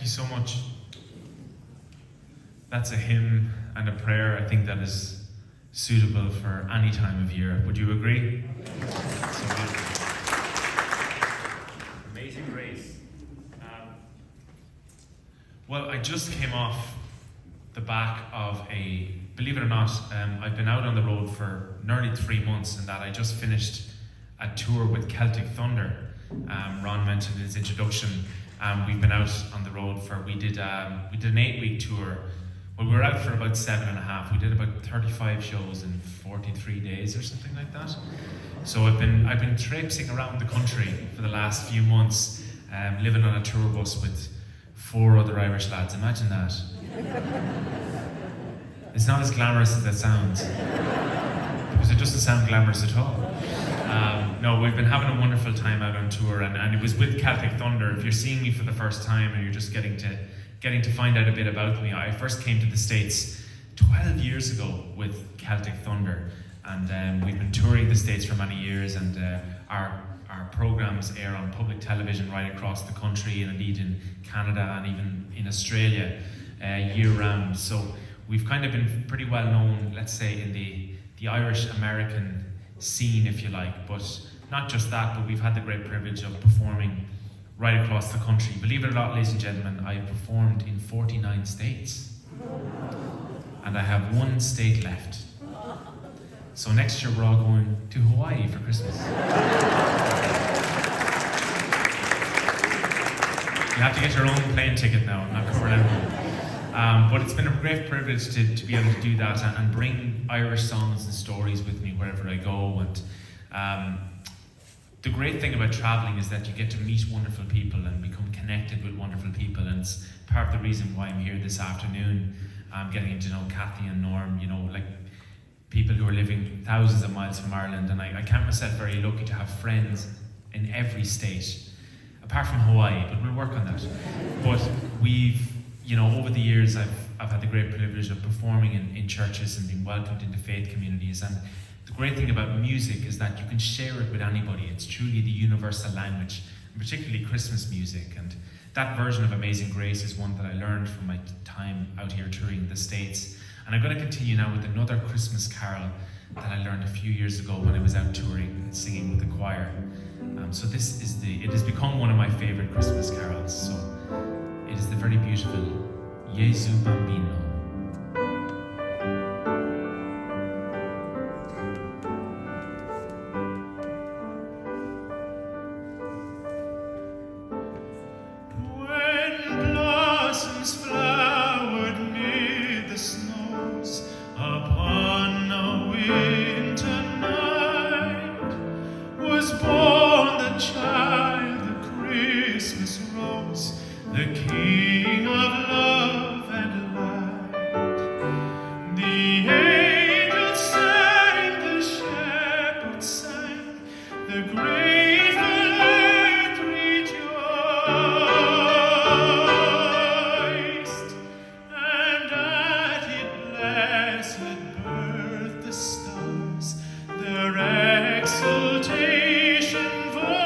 you so much. That's a hymn and a prayer, I think, that is suitable for any time of year. Would you agree? So beautiful. Amazing Grace. Well, I just came off the back of believe it or not, I've been out on the road for nearly 3 months, and that I just finished a tour with Celtic Thunder. Ron mentioned in his introduction. We've been out on the road we did an 8-week tour. Well, we were out for about 7.5. We did about 35 shows in 43 days or something like that. So I've been traipsing around the country for the last few months, living on a tour bus with 4 other Irish lads. Imagine that. It's not as glamorous as that sounds, because it doesn't sound glamorous at all. No, we've been having a wonderful time out on tour, and it was with Celtic Thunder. If you're seeing me for the first time and you're just getting to find out a bit about me, I first came to the States 12 years ago with Celtic Thunder, and we've been touring the States for many years, and our programs air on public television right across the country, and indeed in Canada and even in Australia year-round. So we've kind of been pretty well known, let's say, in the Irish-American scene, if you like. But not just that, but we've had the great privilege of performing right across the country. Believe it or not, ladies and gentlemen, I performed in 49 states. And I have 1 state left. So next year we're all going to Hawaii for Christmas. You have to get your own plane ticket now, not for everyone. But it's been a great privilege to be able to do that and bring Irish songs and stories with me wherever I go. And the great thing about traveling is that you get to meet wonderful people and become connected with wonderful people. And it's part of the reason why I'm here this afternoon, getting to know Kathy and Norm, like people who are living thousands of miles from Ireland. And I count myself very lucky to have friends in every state, apart from Hawaii, but we'll work on that. But we've, over the years, I've had the great privilege of performing in churches and being welcomed into faith communities. And the great thing about music is that you can share it with anybody. It's truly the universal language, and particularly Christmas music. And that version of Amazing Grace is one that I learned from my time out here touring the States. And I'm going to continue now with another Christmas carol that I learned a few years ago when I was out touring and singing with the choir. So it has become one of my favorite Christmas carols. So it is the very beautiful Gesu, Bambino. When blossoms flowered near the snows upon a winter night, was born the child, the Christmas rose, the King of love and light. The angels sang, the shepherds sang, the grateful earth rejoiced, and at its blessed birth the stars their exultation voiced.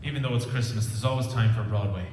even though it's Christmas, there's always time for Broadway.